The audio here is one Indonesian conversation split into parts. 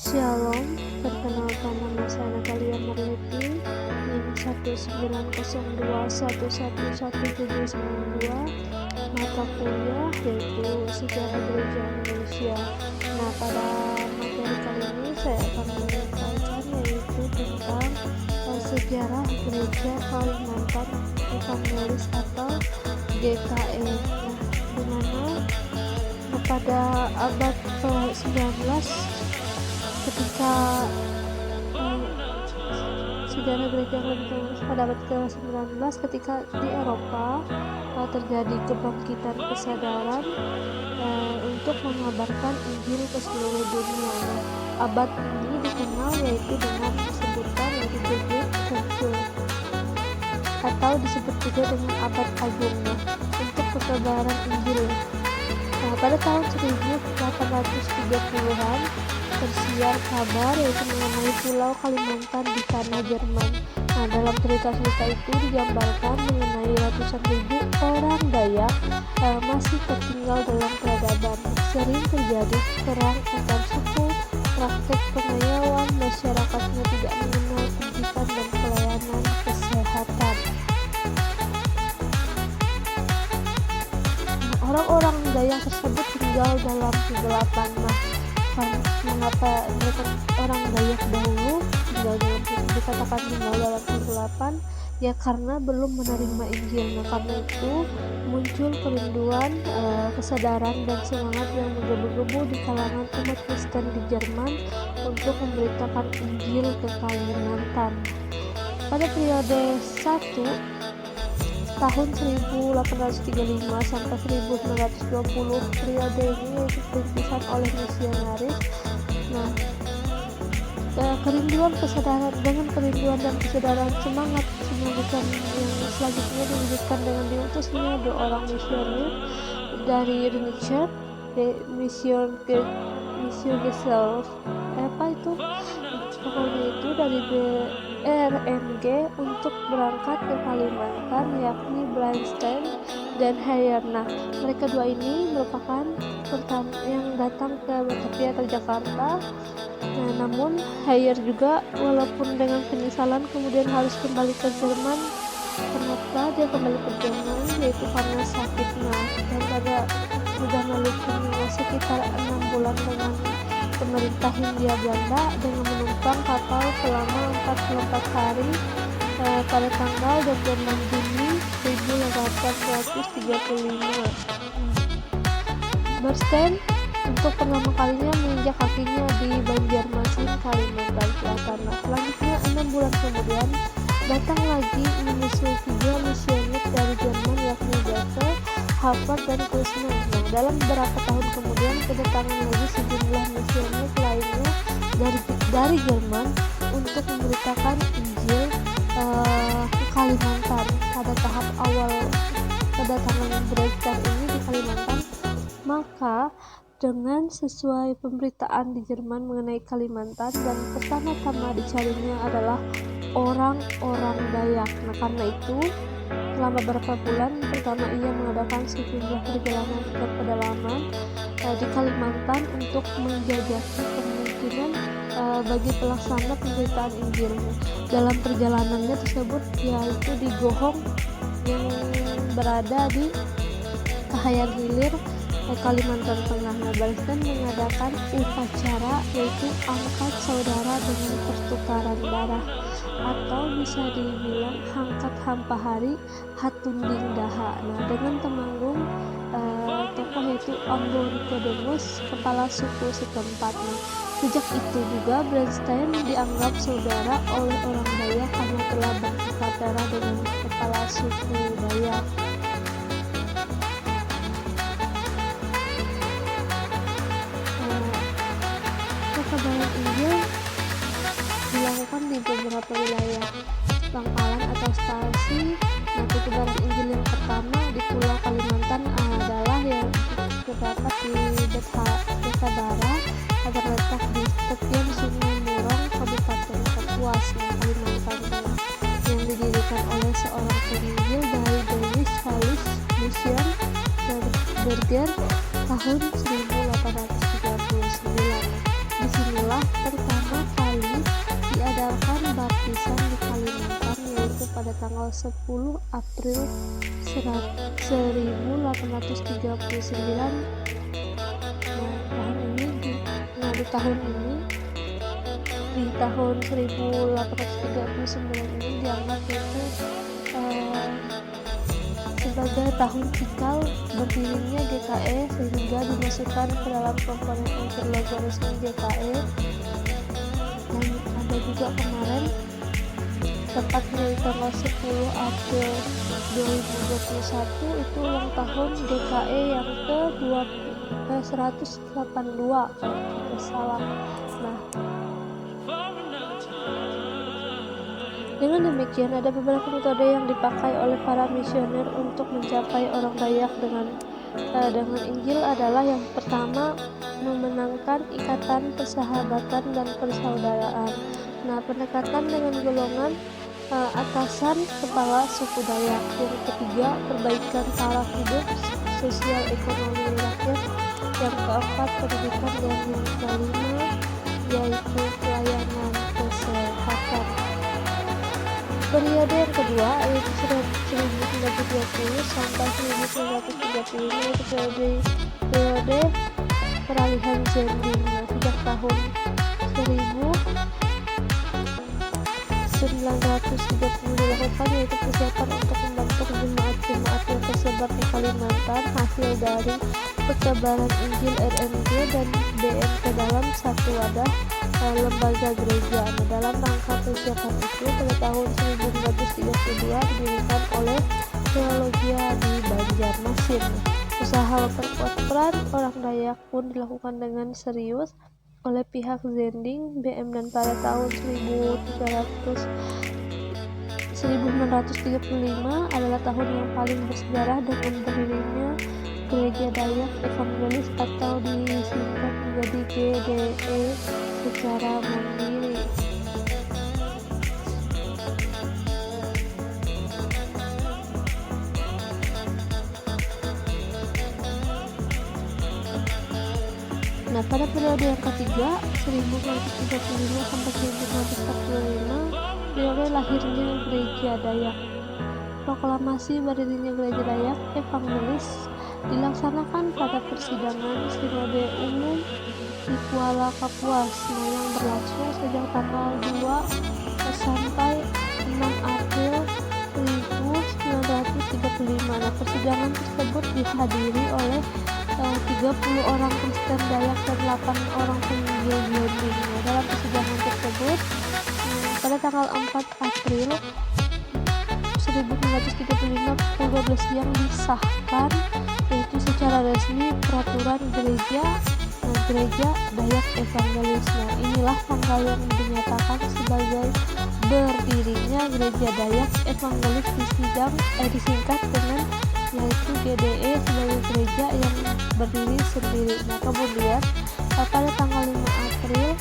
Shalom, perkenalkan nama saya Natalia Marleti, NIM 19021111792, mata kuliah yaitu Sejarah Gereja Indonesia. Nah, pada materi kali ini saya akan menyampaikan yaitu tentang sejarah Gereja Kalimantan Evangelis atau GKE. Nah, di mana pada abad ke-19 ketika sejarah gereja Kalimantan pada abad ke-19 ketika di Eropa terjadi kebangkitan kesadaran untuk mengabarkan Injil ke seluruh dunia. Abad ini dikenal yaitu dengan sebutan yaitu The Great Century atau disebut juga dengan abad agungnya untuk kesebaran Injil. Nah, pada tahun 1830-an tersiar kabar yaitu mengenai Pulau Kalimantan di tanah Jerman. Nah, dalam cerita-cerita itu digambarkan mengenai ratusan ribu orang Dayak masih tertinggal dalam peradaban. Sering terjadi perang antar suku, praktek pengayaan, masyarakatnya tidak mengenal pendidikan dan pelayanan kesehatan. Nah, orang-orang Dayak tersebut tinggal dalam kegelapan. Mengapa mereka orang Dayak dahulu dikatakan tinggal dalam kegelapan? Ya karena belum menerima Injil. Nah, karena itu muncul kerinduan, kesadaran dan semangat yang menggebu-gebu di kalangan umat Kristen di Jerman untuk memberitakan Injil ke Kalimantan. Pada periode 1 tahun 1835 sampai 1920, periode ini dipimpin oleh misionaris. Nah, kerinduan kesadaran dan kesadaran semangat bukan yang selanjutnya diwujudkan dengan diutusnya 2 orang misioner dari Richard Mission Gesell pokoknya itu dari BRMG untuk berangkat ke Kalimantan, yakni Blanstein dan Heyer. Nah, mereka 2 ini merupakan pertama yang datang ke Batavia atau Jakarta. Nah, namun Heyer juga walaupun dengan penyesalan kemudian harus kembali ke Jerman. Kenapa dia kembali ke Jerman? Yaitu karena sakit. Nah, dan sudah melalui sekitar 6 bulan dengan pemerintah Hindia Belanda dengan menumpang kapal selama 44 hari pada tanggal 26 Juni 1835. Bernstein untuk pertama kalinya menginjak kakinya di Banjarmasin, Kalimantan Selatan. Nah, selanjutnya 6 bulan kemudian datang lagi menyusul 3 misioner dari Jerman yakni Bethel, Harvard dan Krishna. Nah, dalam beberapa tahun kemudian kedatangan lagi sejumlah misioner lainnya dari Jerman untuk memberitakan Injil ke Kalimantan. Pada tahap awal kedatangan Bernstein ini di Kalimantan, maka dengan sesuai pemberitaan di Jerman mengenai Kalimantan dan pertama-tama dicarinya adalah orang-orang Dayak. Nah, karena itu selama beberapa bulan pertama ia mengadakan sejumlah perjalanan ke pedalaman di Kalimantan untuk menjajaki kemungkinan bagi pelaksana pemberitaan Injil. Dalam perjalanannya tersebut yaitu di Gohong yang berada di Kahayang Hilir, Kalimantan Tengah. Nah, Bernstein mengadakan upacara yaitu angkat saudara dengan pertukaran darah atau bisa dibilang hangkat hampahari hatunding daha. Nah, dengan temanggung tokoh yaitu Ambo Nicodemus, kepala suku setempat. Nah, sejak itu juga Bernstein dianggap saudara oleh orang Dayak karena telah bertukar darah dengan kepala suku Dayak. Persebaran Injil dilakukan di beberapa wilayah pangkalan atau stasi. Nah, persebaran Injil yang pertama di Pulau Kalimantan adalah yang terdapat di Desa Bara yang terletak di tepian Sungai Murong, Kabupaten Kapuas, Kalimantan Tengah, yang didirikan oleh seorang penginjil dari Danish Valley Mission Berger tahun 1839. Disinilah pada tanggal 10 April 1839. Di tahun 1839 ini dianggap itu sebagai tahun cikal berdirinya GKE, sehingga dimasukkan ke dalam komponen unsur logo resmi GKE. Dan ada juga kemarin tepatnya di tanggal 10 April 2021 itu ulang tahun GKE yang ke 182 kalau tidak salah. Nah, dengan demikian ada beberapa metode yang dipakai oleh para misioner untuk mencapai orang Dayak dengan Injil adalah yang pertama, memenangkan ikatan persahabatan dan persaudaraan. Nah, pendekatan dengan golongan atasan kepala suku Dayak. Yang ketiga, perbaikan taraf hidup sosial ekonomi rakyat. Yang keempat, pendidikan, dan yang kelima yaitu pelayanan kesehatan. Periode yang kedua yaitu 1920 sampai 1935 itu periode peralihan Zending. Nah, sejak tahun 1938 yaitu persiapan untuk membentuk jemaat-jemaat yang tersebar di Kalimantan hasil dari pertebaran Injil RNG dan BMK dalam satu wadah lembaga gereja. Nah, dalam rangka persiapan itu pada tahun 1932 didirikan oleh Teologia di Banjarmasin. Usaha memperkuat peran orang Dayak pun dilakukan dengan serius oleh pihak Zending, BM, dan pada tahun 1935 adalah tahun yang paling bersejarah dengan berdirinya Gereja Dayak Evangelis atau disingkat menjadi GDE secara mandiri. Nah, pada periode yang ketiga 1935 sampai 1945 periode lahirnya Gereja Dayak. Proklamasi berdirinya Gereja Dayak Evangelis dilaksanakan pada persidangan Sinode Umum di Kuala Kapuas yang berlangsung sejak tanggal 2 sampai 6 April 1935. Nah, persidangan tersebut dihadiri oleh 30 orang Kristen Dayak dan 8 orang penginjil Zending. Dalam persidangan tersebut pada tanggal 4 April 1935 pukul 12 siang disahkan yaitu secara resmi peraturan Gereja Dayak Evangelis. Nah, inilah tanggal yang dinyatakan sebagai berdirinya Gereja Dayak Evangelis disingkat dengan yaitu GDE sebagai gereja yang berdiri sendiri. Nah, kemudian pada tanggal 5 April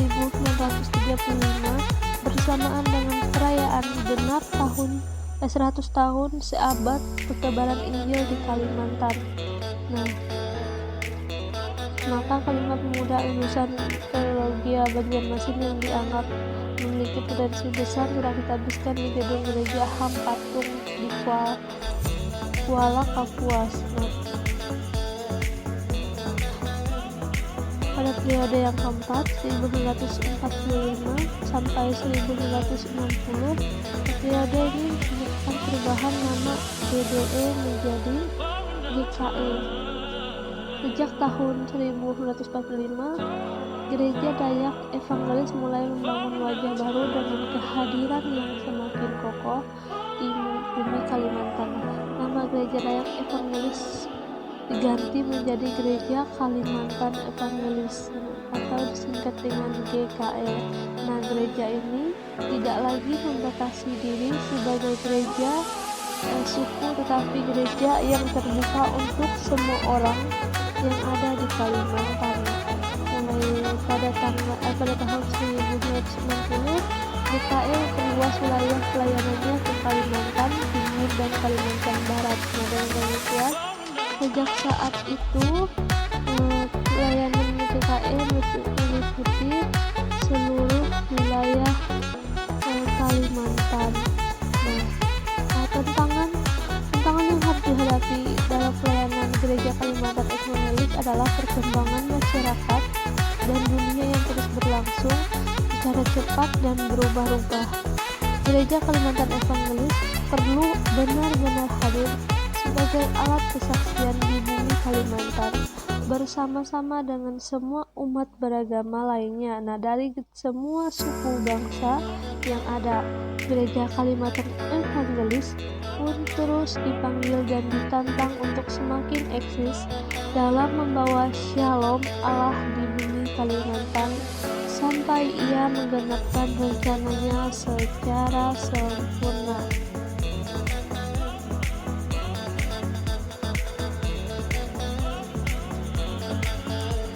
1935 bersamaan dengan perayaan genap 100 tahun seabad pertebaran Injil di Kalimantan. Nah, maka kelima pemuda lulusan Teologia Banjarmasin yang dianggap memiliki potensi besar sudah ditabiskan di gedung gereja Ham Patung di Kuala Kapuas. Nah, pada periode yang keempat 1945 sampai 1960 periode ini menyebabkan perubahan nama GDE menjadi GKE. Sejak tahun 1945 Gereja Dayak Evangelis mulai membangun wajah baru dengan kehadiran yang semakin kokoh di bumi Kalimantan. Nama Gereja Dayak Evangelis diganti menjadi Gereja Kalimantan Evangelis atau disingkat dengan GKE. Nah, gereja ini tidak lagi membatasi diri sebagai gereja suku, tetapi gereja yang terbuka untuk semua orang yang ada di Kalimantan. Mulai pada tahun 1990 GKE memperluas wilayah pelayanannya ke Kalimantan Timur dan Kalimantan Barat. Nah, dengan demikian sejak saat itu pelayanan GKE meliputi seluruh wilayah Kalimantan. Nah, cepat dan berubah-ubah. Gereja Kalimantan Evangelis perlu benar-benar hadir sebagai alat kesaksian di bumi Kalimantan bersama-sama dengan semua umat beragama lainnya. Nah, dari semua suku bangsa yang ada, Gereja Kalimantan Evangelis pun terus dipanggil dan ditantang untuk semakin eksis dalam membawa shalom Allah di bumi Kalimantan sampai ia menggenapkan rencananya secara sempurna.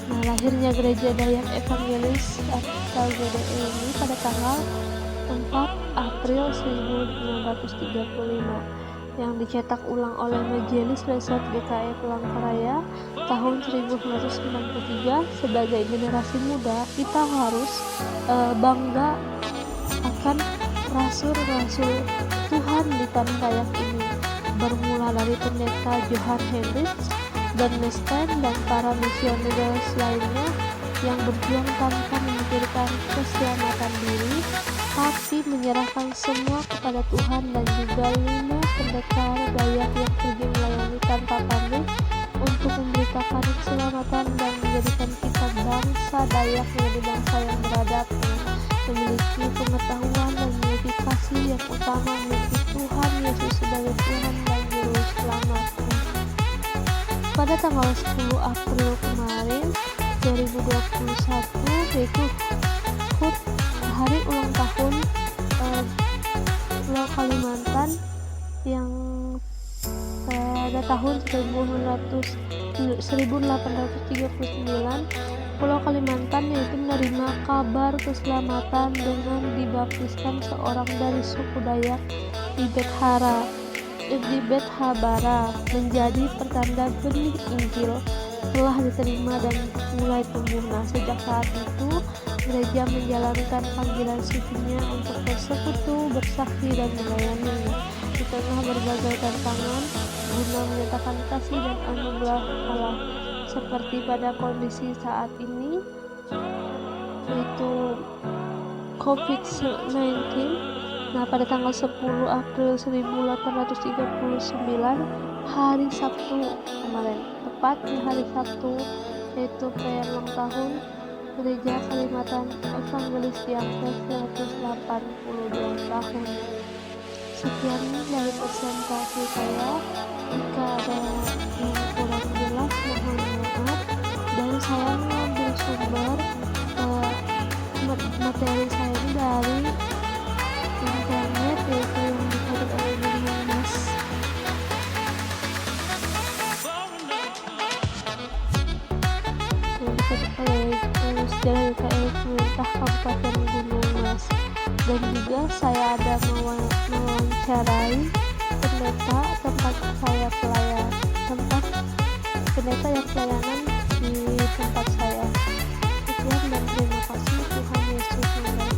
Nah, lahirnya Gereja Dayak Evangelis atau GDE ini pada tanggal 4 April 1935 yang dicetak ulang oleh Majelis Riset GKI Palangkaraya tahun 1993. Sebagai generasi muda, kita harus bangga akan rasul-rasul Tuhan di tanah Dayak ini, bermula dari pendeta Johan Hendricks, Bernstein, dan para misionaris lainnya yang berjuang tanpa memikirkan keselamatan diri, tapi menyerahkan semua kepada Tuhan, dan juga 5 pendekar Dayak yang pergi melayani tanpa pamrih untuk memberitakan keselamatan dan menjadikan kita bangsa Dayak menjadi bangsa yang beradab, memiliki pengetahuan dan memiliki kasih yang utama, memiliki Tuhan Yesus sebagai Tuhan dan Juru Selamat. Pada tanggal 10 April kemarin 2021, yaitu HUT, hari ulang tahun Pulau Kalimantan yang pada tahun 1839 Pulau Kalimantan yaitu menerima kabar keselamatan dengan dibaptiskan seorang dari suku Dayak di Bet Habara menjadi pertanda benih Injil telah diterima dan mulai tumbuh. Nah, sejak saat itu gereja menjalankan panggilan sucinya untuk bersekutu, bersaksi, dan melayani di tengah berbagai tantangan guna menyatakan kasih dan anugerah Allah. Seperti pada kondisi saat ini, yaitu COVID-19. Nah, pada tanggal 10 April 1839, hari Sabtu kemarin, tepatnya hari Sabtu, yaitu perayaan ulang tahun Gereja Kalimantan Evangelis yang ke-182 tahun. Sekian dari presentasi saya. Jika ada yang kurang jelas, mohon maaf. Dan saya mengambil sumber materi saya ini dari internet, yaitu yang dikutip oleh William Mas. Yang dikutip oleh sejarah GKI Pemerintah Kabupaten Gunung Mas. Dan juga saya ada mewawancarai pendeta pendeta yang pelayanan di tempat saya. Sekian dan terima kasih. Tuhan Yesus memberkati.